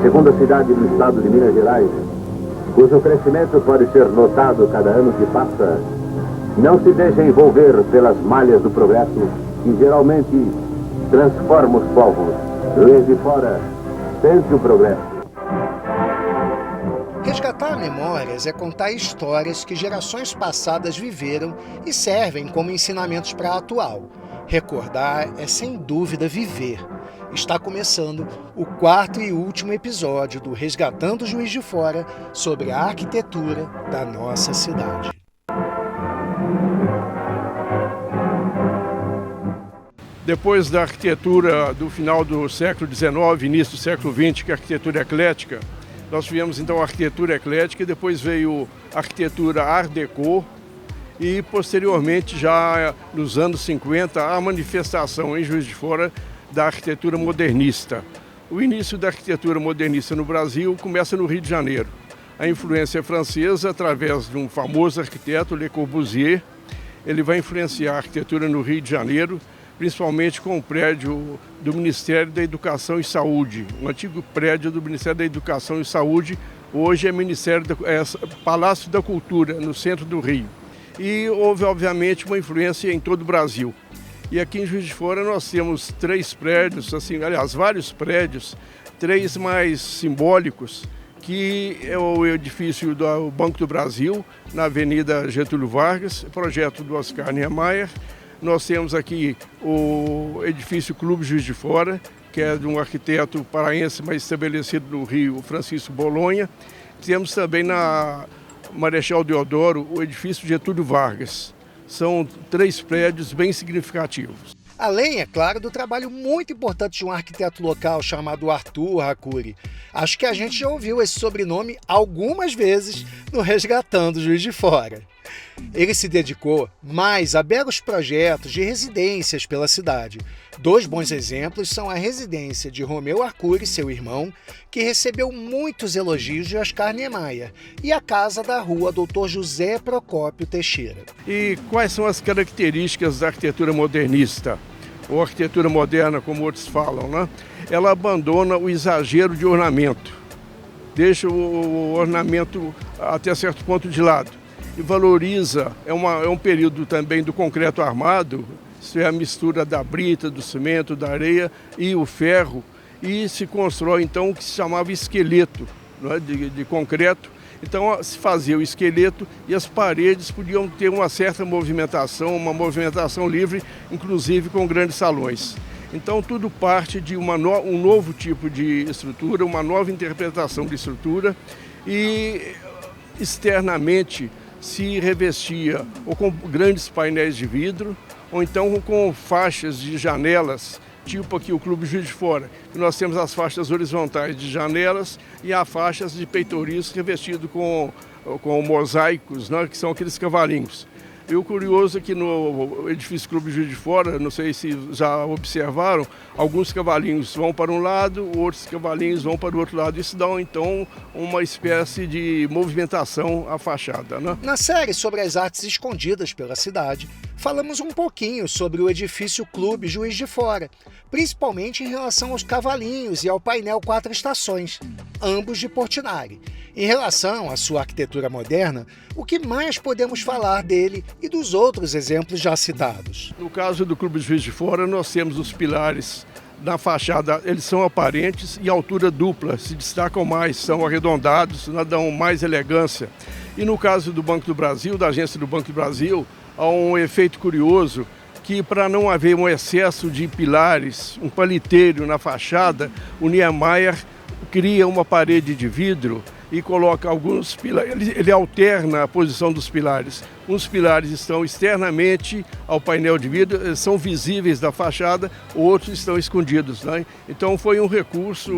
segunda cidade do estado de Minas Gerais, cujo crescimento pode ser notado cada ano que passa, não se deixa envolver pelas malhas do progresso que geralmente transforma os povos. Juiz de Fora, sempre o progresso. Resgatar memórias é contar histórias que gerações passadas viveram e servem como ensinamentos para a atual. Recordar é, sem dúvida, viver. Está começando o 4º e último episódio do Resgatando Juiz de Fora sobre a arquitetura da nossa cidade. Depois da arquitetura do final do século XIX, início do século XX, que é a arquitetura eclética, nós tivemos então a arquitetura eclética e depois veio a arquitetura Art Deco e posteriormente, já nos anos 50, a manifestação em Juiz de Fora da arquitetura modernista. O início da arquitetura modernista no Brasil começa no Rio de Janeiro. A influência francesa, através de um famoso arquiteto, Le Corbusier, ele vai influenciar a arquitetura no Rio de Janeiro, principalmente com o prédio do Ministério da Educação e Saúde, um antigo prédio do Ministério da Educação e Saúde, hoje é Palácio da Cultura, no centro do Rio. E houve, obviamente, uma influência em todo o Brasil. E aqui em Juiz de Fora nós temos 3 prédios, vários prédios, 3 mais simbólicos, que é o edifício do Banco do Brasil, na Avenida Getúlio Vargas, projeto do Oscar Niemeyer. Nós temos aqui o edifício Clube Juiz de Fora, que é de um arquiteto paraense, mas estabelecido no Rio, Francisco Bolonha. Temos também na Marechal Deodoro o edifício Getúlio Vargas. São 3 prédios bem significativos. Além, é claro, do trabalho muito importante de um arquiteto local chamado Arthur Racuri. Acho que a gente já ouviu esse sobrenome algumas vezes no Resgatando Juiz de Fora. Ele se dedicou mais a belos projetos de residências pela cidade. 2 bons exemplos são a residência de Romeu Arcuri, seu irmão, que recebeu muitos elogios de Oscar Niemeyer, e a casa da rua Dr. José Procópio Teixeira. E quais são as características da arquitetura modernista, ou arquitetura moderna, como outros falam, né? Ela abandona o exagero de ornamento, deixa o ornamento até certo ponto de lado. E valoriza, é um período também do concreto armado, isso é a mistura da brita, do cimento, da areia e o ferro, e se constrói então o que se chamava esqueleto, não é? de concreto. Então se fazia o esqueleto e as paredes podiam ter uma certa movimentação, uma movimentação livre, inclusive com grandes salões. Então tudo parte de um novo tipo de estrutura, uma nova interpretação de estrutura, e externamente se revestia ou com grandes painéis de vidro, ou então com faixas de janelas, tipo aqui o Clube Juiz de Fora, que nós temos as faixas horizontais de janelas e as faixas de peitoris revestido com mosaicos, né, que são aqueles cavalinhos. E o curioso é que no edifício Clube Juiz de Fora, não sei se já observaram, alguns cavalinhos vão para um lado, outros cavalinhos vão para o outro lado. Isso dá, então, uma espécie de movimentação à fachada, né? Na série sobre as artes escondidas pela cidade, falamos um pouquinho sobre o edifício Clube Juiz de Fora, principalmente em relação aos cavalinhos e ao painel 4 estações, ambos de Portinari. Em relação à sua arquitetura moderna, o que mais podemos falar dele e dos outros exemplos já citados? No caso do Clube Juiz de Fora, nós temos os pilares na fachada, eles são aparentes e altura dupla, se destacam mais, são arredondados, dão mais elegância. E no caso do Banco do Brasil, da agência do Banco do Brasil, há um efeito curioso que, para não haver um excesso de pilares, um paliteiro na fachada, o Niemeyer cria uma parede de vidro e coloca alguns pilares, ele alterna a posição dos pilares. Uns pilares estão externamente ao painel de vidro, são visíveis da fachada, outros estão escondidos, né? Então foi um recurso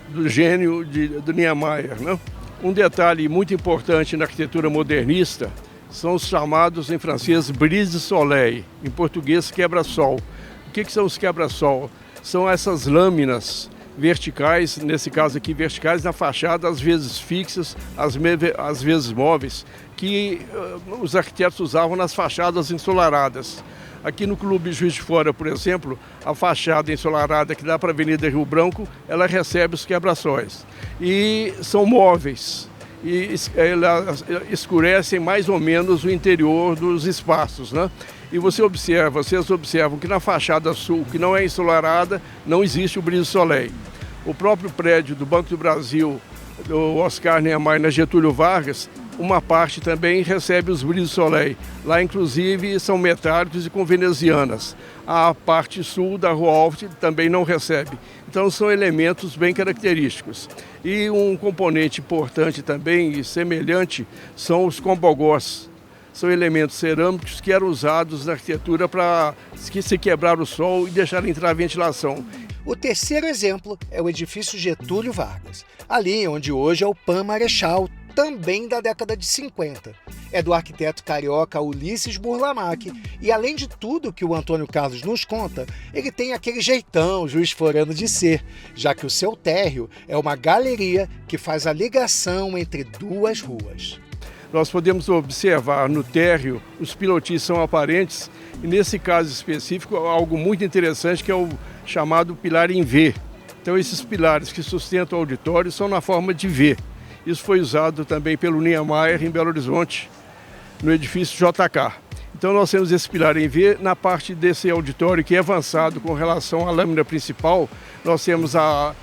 do gênio do Niemeyer, né? Um detalhe muito importante na arquitetura modernista são os chamados em francês brise-soleil, em português quebra-sol. O que são os quebra-sol? São essas lâminas verticais, nesse caso aqui verticais na fachada, às vezes fixas, às vezes móveis, que os arquitetos usavam nas fachadas ensolaradas. Aqui no Clube Juiz de Fora, por exemplo, a fachada ensolarada que dá para a Avenida Rio Branco, ela recebe os quebra-sóis. E são móveis, e elas escurecem mais ou menos o interior dos espaços, né? E vocês observam que na fachada sul, que não é ensolarada, não existe o brise-soleil. O próprio prédio do Banco do Brasil, do Oscar Niemeyer, na Getúlio Vargas, uma parte também recebe os brise-soleil. Lá, inclusive, são metálicos e com venezianas. A parte sul da Rua Alves também não recebe. Então, são elementos bem característicos. E um componente importante também e semelhante são os combogós. São elementos cerâmicos que eram usados na arquitetura para se quebrar o sol e deixar entrar a ventilação. O terceiro exemplo é o edifício Getúlio Vargas, ali onde hoje é o Pan Marechal, também da década de 50. É do arquiteto carioca Ulisses Burlamac e, além de tudo que o Antônio Carlos nos conta, ele tem aquele jeitão juiz-forano de ser, já que o seu térreo é uma galeria que faz a ligação entre duas ruas. Nós podemos observar no térreo, os pilotis são aparentes, e nesse caso específico, algo muito interessante que é o chamado pilar em V. Então, esses pilares que sustentam o auditório são na forma de V. Isso foi usado também pelo Niemeyer em Belo Horizonte, no edifício JK. Então, nós temos esse pilar em V. Na parte desse auditório que é avançado com relação à lâmina principal, nós temos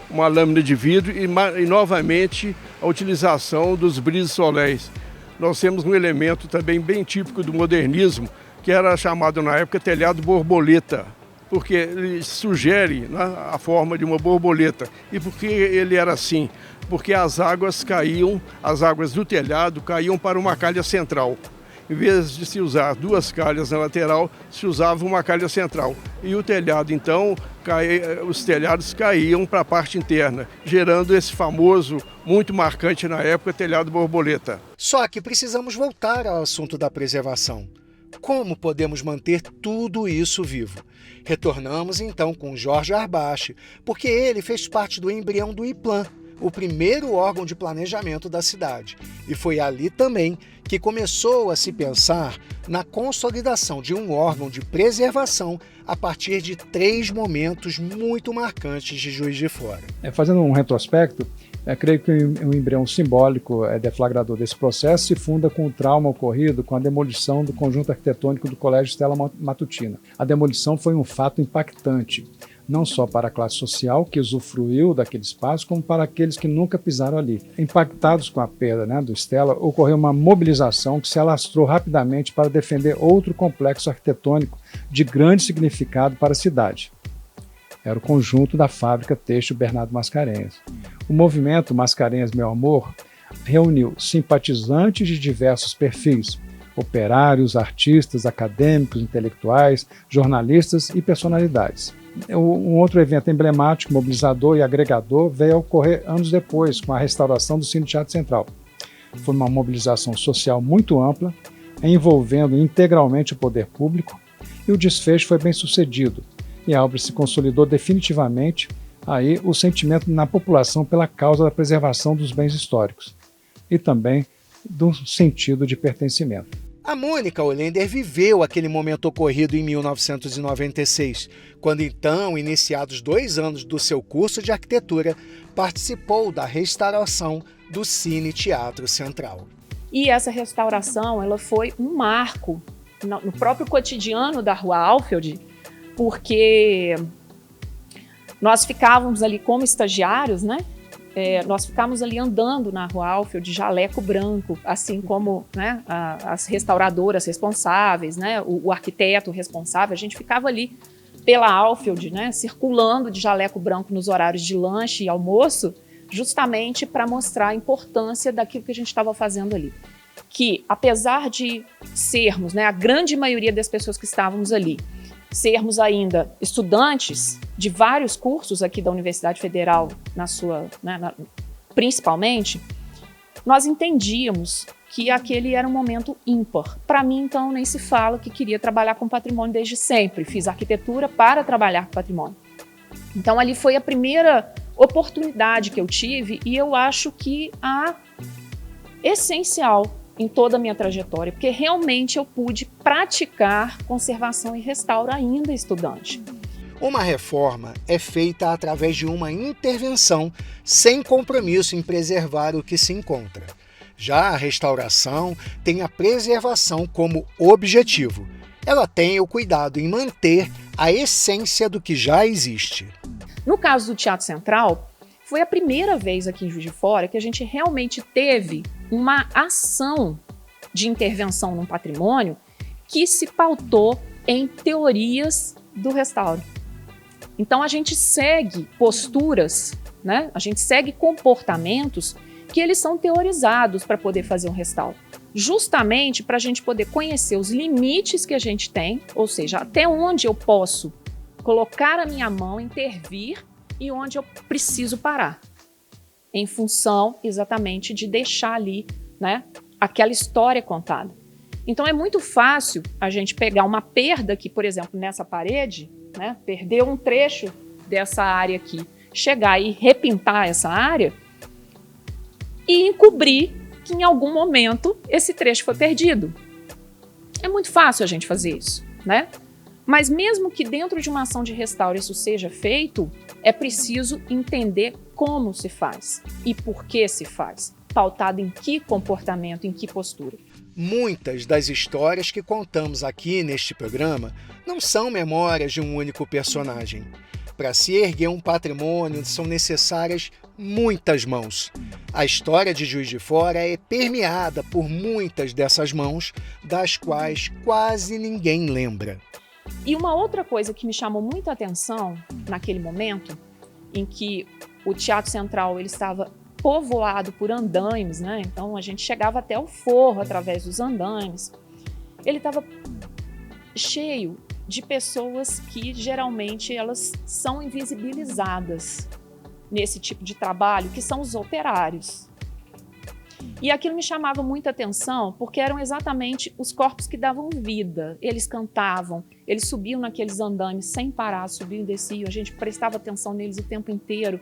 uma lâmina de vidro e novamente, a utilização dos brise-soleils. Nós temos um elemento também bem típico do modernismo, que era chamado na época telhado borboleta, porque ele sugere, né, a forma de uma borboleta. E por que ele era assim? Porque as águas do telhado caíam para uma calha central. Em vez de se usar duas calhas na lateral, se usava uma calha central. E o telhado, então, os telhados caíam para a parte interna, gerando esse famoso, muito marcante na época, telhado borboleta. Só que precisamos voltar ao assunto da preservação. Como podemos manter tudo isso vivo? Retornamos então com Jorge Arbache, porque ele fez parte do embrião do IPLAN, o primeiro órgão de planejamento da cidade. E foi ali também que começou a se pensar na consolidação de um órgão de preservação a partir de 3 momentos muito marcantes de Juiz de Fora. Fazendo um retrospecto, creio que um embrião simbólico deflagrador desse processo se funda com o trauma ocorrido com a demolição do conjunto arquitetônico do Colégio Stella Matutina. A demolição foi um fato impactante, não só para a classe social que usufruiu daquele espaço, como para aqueles que nunca pisaram ali. Impactados com a perda, do Stella, ocorreu uma mobilização que se alastrou rapidamente para defender outro complexo arquitetônico de grande significado para a cidade. Era o conjunto da fábrica têxtil Bernardo Mascarenhas. O movimento Mascarenhas Meu Amor reuniu simpatizantes de diversos perfis, operários, artistas, acadêmicos, intelectuais, jornalistas e personalidades. Um outro evento emblemático, mobilizador e agregador veio a ocorrer anos depois, com a restauração do Cine Teatro Central. Foi uma mobilização social muito ampla, envolvendo integralmente o poder público, e o desfecho foi bem sucedido, e a obra se consolidou definitivamente aí o sentimento na população pela causa da preservação dos bens históricos, e também do sentido de pertencimento. A Mônica Olender viveu aquele momento ocorrido em 1996, quando então, iniciados 2 anos do seu curso de arquitetura, participou da restauração do Cine Teatro Central. E essa restauração ela foi um marco no próprio cotidiano da Rua Alfield, porque nós ficávamos ali como estagiários, nós ficávamos ali andando na Rua Alfield de jaleco branco, assim como as restauradoras responsáveis, o arquiteto responsável, a gente ficava ali pela Alfield, circulando de jaleco branco nos horários de lanche e almoço, justamente para mostrar a importância daquilo que a gente estava fazendo ali. Que, apesar de sermos, a grande maioria das pessoas que estávamos ali, sermos ainda estudantes de vários cursos aqui da Universidade Federal, principalmente, nós entendíamos que aquele era um momento ímpar. Para mim, então, nem se fala que queria trabalhar com patrimônio desde sempre. Fiz arquitetura para trabalhar com patrimônio. Então, ali foi a primeira oportunidade que eu tive e eu acho que essencial em toda a minha trajetória, porque realmente eu pude praticar conservação e restauro ainda estudante. Uma reforma é feita através de uma intervenção sem compromisso em preservar o que se encontra. Já a restauração tem a preservação como objetivo. Ela tem o cuidado em manter a essência do que já existe. No caso do Teatro Central, foi a primeira vez aqui em Juiz de Fora que a gente realmente teve uma ação de intervenção num patrimônio que se pautou em teorias do restauro. Então a gente segue posturas, né? A gente segue comportamentos que eles são teorizados para poder fazer um restauro. Justamente para a gente poder conhecer os limites que a gente tem, ou seja, até onde eu posso colocar a minha mão, intervir e onde eu preciso parar, em função exatamente de deixar ali, né, aquela história contada. Então é muito fácil a gente pegar uma perda aqui, por exemplo, nessa parede, né, perder um trecho dessa área aqui, chegar e repintar essa área e encobrir que em algum momento esse trecho foi perdido. É muito fácil a gente fazer isso, né? Mas mesmo que dentro de uma ação de restauro isso seja feito, é preciso entender como se faz e por que se faz, pautado em que comportamento, em que postura. Muitas das histórias que contamos aqui neste programa não são memórias de um único personagem. Para se erguer um patrimônio são necessárias muitas mãos. A história de Juiz de Fora é permeada por muitas dessas mãos, das quais quase ninguém lembra. E uma outra coisa que me chamou muita atenção naquele momento, em que o Teatro Central ele estava povoado por andaimes, né? Então a gente chegava até o forro através dos andaimes. Ele estava cheio de pessoas que geralmente elas são invisibilizadas nesse tipo de trabalho, que são os operários. E aquilo me chamava muita atenção porque eram exatamente os corpos que davam vida. Eles cantavam, eles subiam naqueles andaimes sem parar, subiam e desciam, a gente prestava atenção neles o tempo inteiro.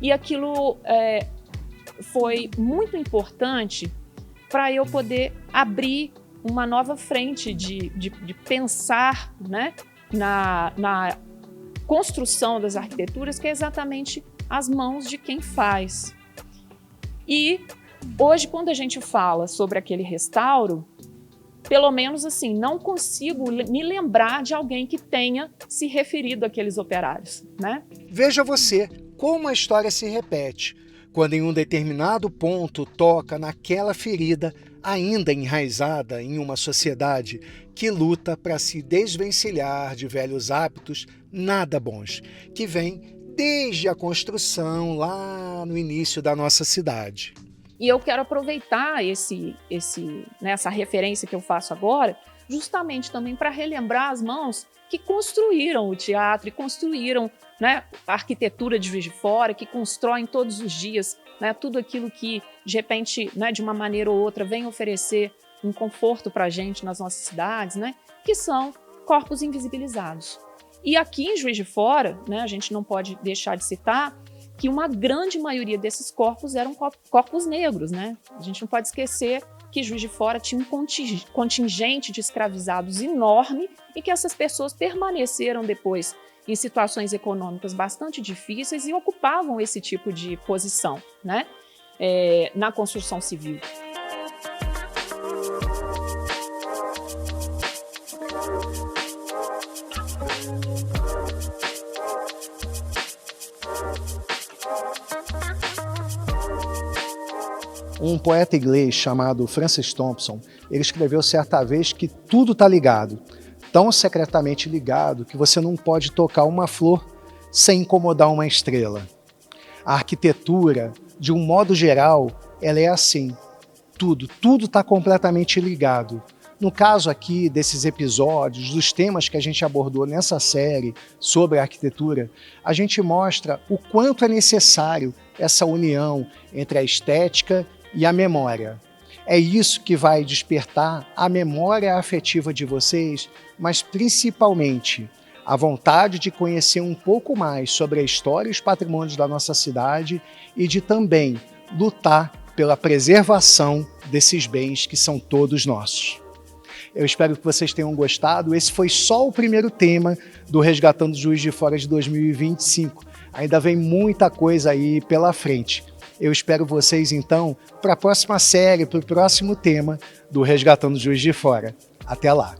E aquilo foi muito importante para eu poder abrir uma nova frente de pensar, né, na construção das arquiteturas, que é exatamente as mãos de quem faz. E hoje, quando a gente fala sobre aquele restauro, pelo menos assim, não consigo me lembrar de alguém que tenha se referido àqueles operários, né? Veja você como a história se repete, quando em um determinado ponto toca naquela ferida ainda enraizada em uma sociedade que luta para se desvencilhar de velhos hábitos nada bons, que vem desde a construção lá no início da nossa cidade. E eu quero aproveitar essa referência que eu faço agora, justamente também para relembrar as mãos que construíram o teatro e construíram, né, a arquitetura de Juiz de Fora, que constroem todos os dias, né, tudo aquilo que, de repente, né, de uma maneira ou outra, vem oferecer um conforto para a gente nas nossas cidades, né, que são corpos invisibilizados. E aqui em Juiz de Fora, né, a gente não pode deixar de citar que uma grande maioria desses corpos eram corpos negros, né? A gente não pode esquecer que Juiz de Fora tinha um contingente de escravizados enorme e que essas pessoas permaneceram depois em situações econômicas bastante difíceis e ocupavam esse tipo de posição, né? Na construção civil. Um poeta inglês chamado Francis Thompson, ele escreveu certa vez que tudo está ligado, tão secretamente ligado que você não pode tocar uma flor sem incomodar uma estrela. A arquitetura, de um modo geral, ela é assim, tudo está completamente ligado. No caso aqui desses episódios, dos temas que a gente abordou nessa série sobre a arquitetura, a gente mostra o quanto é necessário essa união entre a estética e a memória. É isso que vai despertar a memória afetiva de vocês, mas principalmente a vontade de conhecer um pouco mais sobre a história e os patrimônios da nossa cidade e de também lutar pela preservação desses bens que são todos nossos. Eu espero que vocês tenham gostado. Esse foi só o primeiro tema do Resgatando Juiz de Fora de 2025. Ainda vem muita coisa aí pela frente. Eu espero vocês, então, para a próxima série, para o próximo tema do Resgatando Juiz de Fora. Até lá!